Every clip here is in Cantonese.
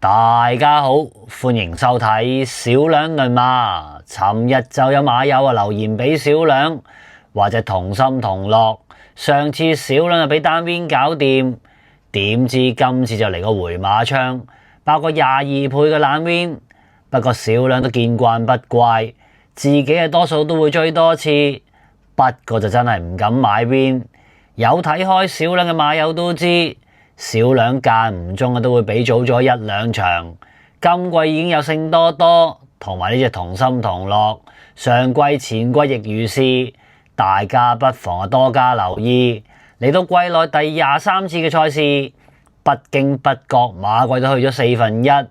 大家好，歡迎收睇小兩論馬。尋日就有馬友留言俾小兩，話隻同心同樂。上次小兩就俾單 win 搞掂，點知今次就嚟個回馬槍，爆個22倍嘅冷 win。不過小兩都見慣不怪，自己係多數都會追多次，不過就真係唔敢買 win。有睇開小兩嘅馬友都知。小兩間唔中都會俾早咗一兩場，今季已經有勝多多同埋呢隻同心同樂，上季前季亦如是，大家不妨多加留意。嚟到季內第23次嘅賽事，不經不覺馬季都去咗1/4。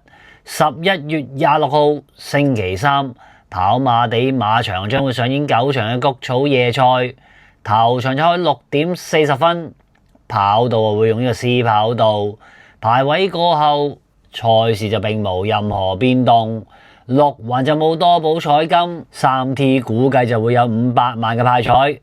11月26號星期三，跑馬地馬場將會上演9場嘅谷草夜賽，頭場就開6點40分。跑道會用呢個 C 跑道，排位過後賽事就並無任何變動，6環就冇多寶彩金，3T 估計就會有500萬嘅派彩，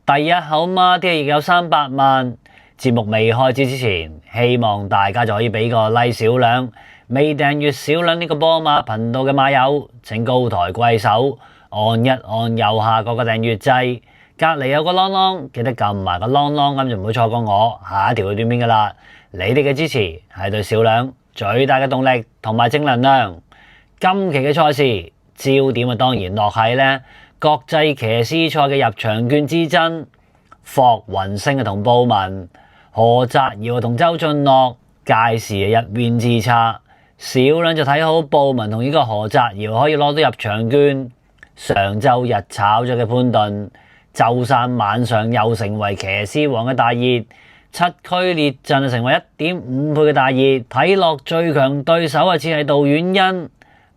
第一口孖 T 亦有300萬。節目未開始之前，希望大家就可以俾個 like 小兩，未訂閱小兩呢個波馬頻道嘅馬友，請高抬貴手按一按右下角嘅訂閱掣。隔籬有個啷啷，記得撳埋個啷啷，咁就唔會錯過我下一條嘅短片噶啦。你哋嘅支持係對小兩最大嘅動力同埋正能量。今期嘅賽事焦點當然落喺呢國際騎師賽嘅入場券之爭，霍雲星同布文，何澤堯同周俊樂，屆時一 win 之差。小兩就睇好布文同呢個何澤堯可以攞到入場券。上周日炒咗嘅潘頓，周三晚上又成為騎師王嘅大熱，7區列陣成為1.5倍嘅大熱，睇落最強對手似係杜婉欣。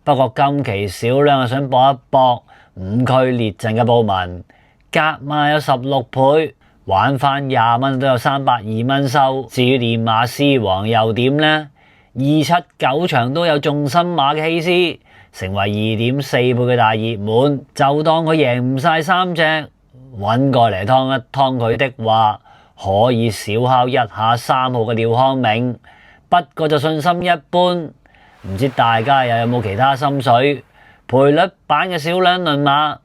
不過今期小兩想搏一搏5區列陣嘅布文，夾碼有16倍，玩翻20蚊都有320蚊收。至於練馬師王又點呢？279場都有重心馬嘅希斯，成為2.4倍嘅大熱門，就當佢贏唔晒3隻。揾過嚟劏一劏佢的話，可以小敲一下3號嘅廖康明，不過就信心一般。唔知大家又有冇其他心水？賠率版嘅小兩論馬，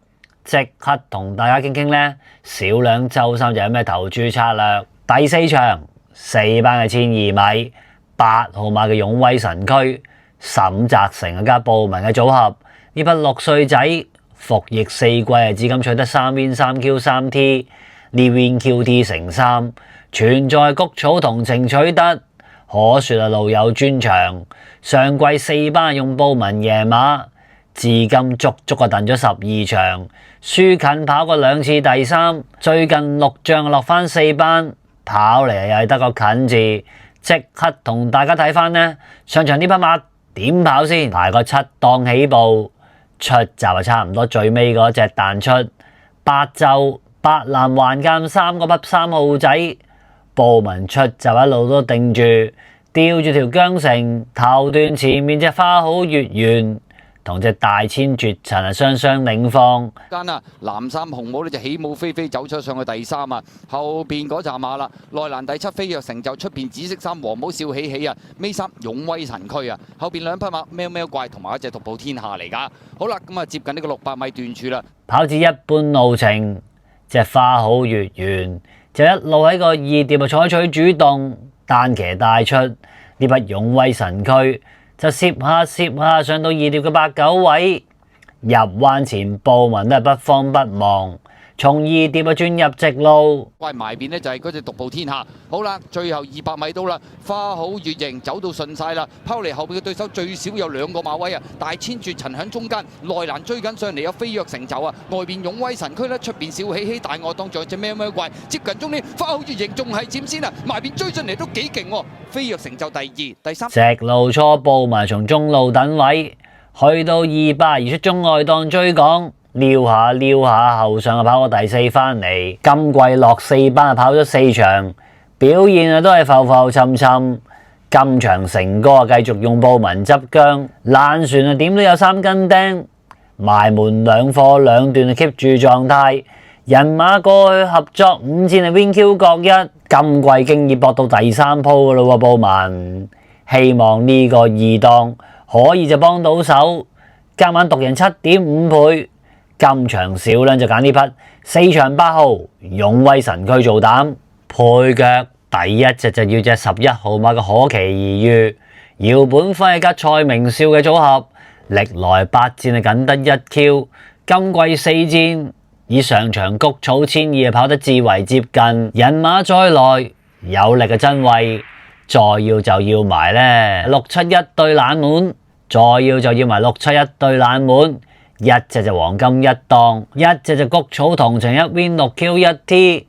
即刻同大家傾傾呢。小兩周三就有咩投注策略？第4場4班嘅1200米，8號馬嘅勇威神駒，沈澤成加布文嘅組合，呢匹6歲仔。服役4季至今取得3 win 3 Q 3 T， 呢 win QT 乘3，全在谷草同情取得，可說路有專長。上季4班用布文贏馬，至今足足燉咗12場，輸近跑過2次第3，最近6仗落翻4班，跑嚟又係得個近字。即刻同大家睇翻呢，上場呢匹馬點跑先？排個7檔起步。出閘差唔多最尾嗰隻彈出8袖8藍橫間3個匹3號仔，布文出閘一路都定住，吊住條韁繩，頭段前面隻花好月圓同隻大千絕塵雙雙領放。間啊，藍衫紅帽呢就起舞飛飛走咗上去第3啊，後邊嗰紮馬啦，內欄第7飛躍成就，出邊紫色衫黃帽笑喜喜啊，尾3勇威神驅啊，後邊2匹馬喵喵怪同埋一隻獨步天下嚟噶。好啦，咁啊接近呢個600米段處啦，跑至一般路程，隻花好月圓就一路喺個2碟採取主動，單騎帶出呢匹勇威神驅。就攝下上到2碟嘅8、9位，入彎前布文都係不慌不忙，從2碟轉入直路。怪埋邊呢就係嗰隻獨步天下。好啦，最後200米到啦，花好月形走到順晒啦，拋離後邊嘅對手最少有2個馬位啊，大千絕塵響中間，內欄追緊上嚟有飛躍成就啊，外邊勇威神驅咧，出邊笑喜喜大外檔仲有隻喵喵怪，接近終點花好月形仲係佔先啊，埋邊追進嚟都幾勁喎，飛躍成就第2、第3。直路初步埋從中路等位，去到200而出中外檔追趕。撩下後上跑過第4翻嚟，今季落4班跑咗4場，表現都係浮浮沉沉。今場成哥繼續用布文執韁，爛船點都有3根釘，埋門2課2段 keep 住狀態。人馬過去合作5戰win Q 各一，今季經已搏到第3鋪噶啦喎，布文希望呢個二檔可以就幫到手，今晚獨贏7.5倍。今場小兩就揀呢匹4場8號勇威神驅做膽，配腳第一隻就要隻11號馬嘅可期而遇，姚本輝加蔡明少嘅組合，歷來8戰係僅得1Q，今季4戰以上場谷草1200跑得至為接近，人馬再來有力嘅真位，再要就要埋呢671對冷門，再要就要埋671對冷門，一隻就黃金一檔，一隻就谷草同場1 win 6 Q 1 T。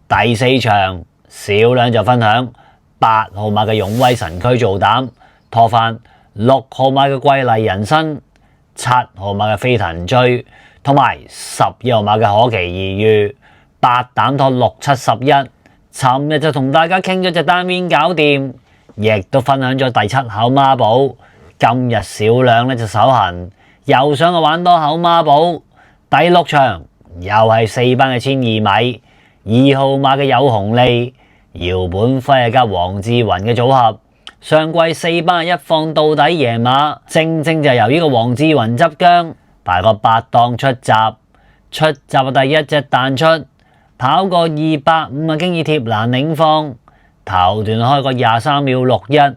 第四場小兩就分享8號馬嘅勇威神驅做膽，拖翻6號馬嘅貴麗人生、7號馬嘅飛騰追，同埋12號馬嘅可期而遇，8膽拖6、7、11。尋日就同大家傾咗隻單邊搞掂，亦都分享咗第7口孖寶。今日小兩呢就手痕，又想玩多口孖寶。第6場又係4班嘅1200米，2號馬嘅有紅利，姚本輝加黃志雲嘅組合。上季4班一放到底贏馬，正正就由呢個黃志雲執韁，排個8檔出閘，出閘第一隻彈出，跑過250啊，經已貼欄領放，頭段開個23秒61，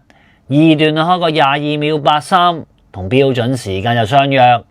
二段開個22秒83，同標準時間就相約。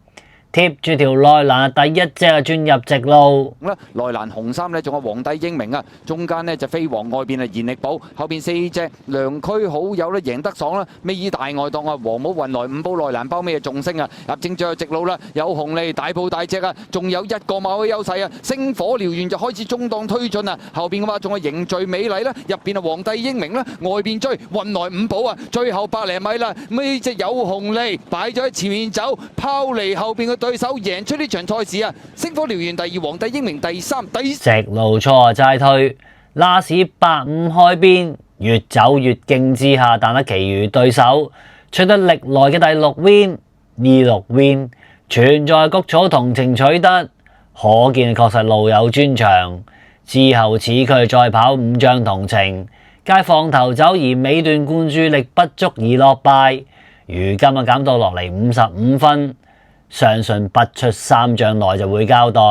貼住條內欄第一隻啊轉入直路，內欄紅衫呢仲有皇帝英明啊，中間呢就飛黃，外邊係賢力寶，後邊4隻良區好友呢贏得爽啦，尾二大外檔啊，黃帽運來5步內欄包尾啊仲升啊，入正最後直路啦，有紅利大步大隻啊，仲有1個馬位優勢啊，星火燎原就開始中檔推進啊，後邊嘅話仲係凝聚美麗啦，入邊啊皇帝英明啦，外邊追運來5步啊，最後100零米啦，呢隻有紅利擺咗喺前面走，拋離後邊嘅對手贏出呢場賽事啊！星火燎原第2，皇帝英明第3，直路錯齋推，拉屎85開邊，越走越勁之下，但得其餘對手取得歷來嘅第6 win，呢6 win 全在谷草同情取得，可見確實路有專長。之後此區再跑5仗同情，皆放頭走而尾段灌注力不足而落敗，如今啊減到落嚟55分。相信不出3仗內就會交代。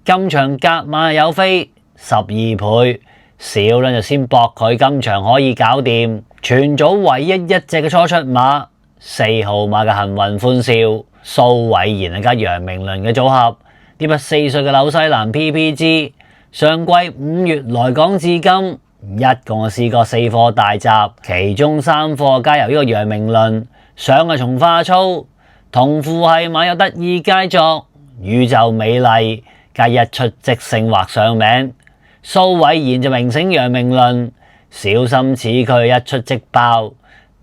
今場甲馬有飛12倍，小兩就先搏佢今場可以搞掂。全組唯一一隻嘅初出馬4號馬嘅幸運歡笑，蘇偉賢加楊明倫嘅組合。呢匹4歲嘅紐西蘭 PPG， 上季5月來港至今，一共試過4課大閘，其中3課皆由呢個楊明倫上係從化操。同父係馬有得意佳作，宇宙美麗，皆一出即勝畫上名。蘇偉賢就名醒楊明倫，小心此區一出即爆。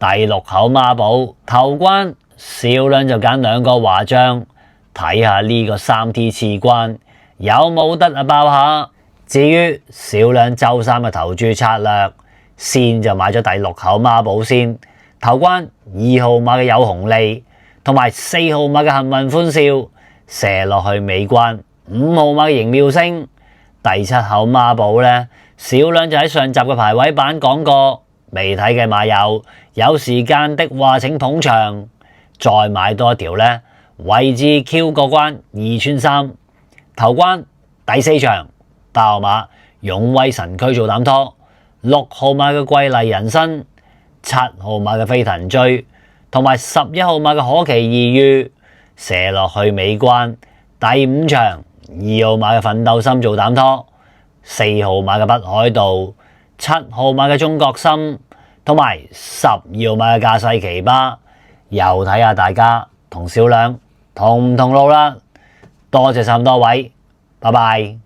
第6口孖寶頭關，小兩就揀2個華將，睇下呢個3T 次關有冇得爆下。至於小兩周3嘅投注策略，先就買咗第6口孖寶先，頭關2號馬嘅有紅利，同埋4號馬嘅幸運歡笑，射落去尾關5號馬嘅盈妙星。第7口孖寶呢，小兩就喺上集嘅排位版講過，未睇嘅馬友有時間的話請捧場，再買多一條呢，位置 Q 過關2串3，頭關第4場8號馬勇威神驅做膽拖，6號馬嘅貴麗人生，7號馬嘅飛騰追，同埋11號馬嘅可期而遇，射落去尾關。第5場2號馬嘅奮鬥心做膽拖，4號馬嘅北海道，7號馬嘅中國心，同埋12號馬嘅駕勢奇葩。又睇下大家同小兩同唔同路啦。多謝晒咁多位，拜拜。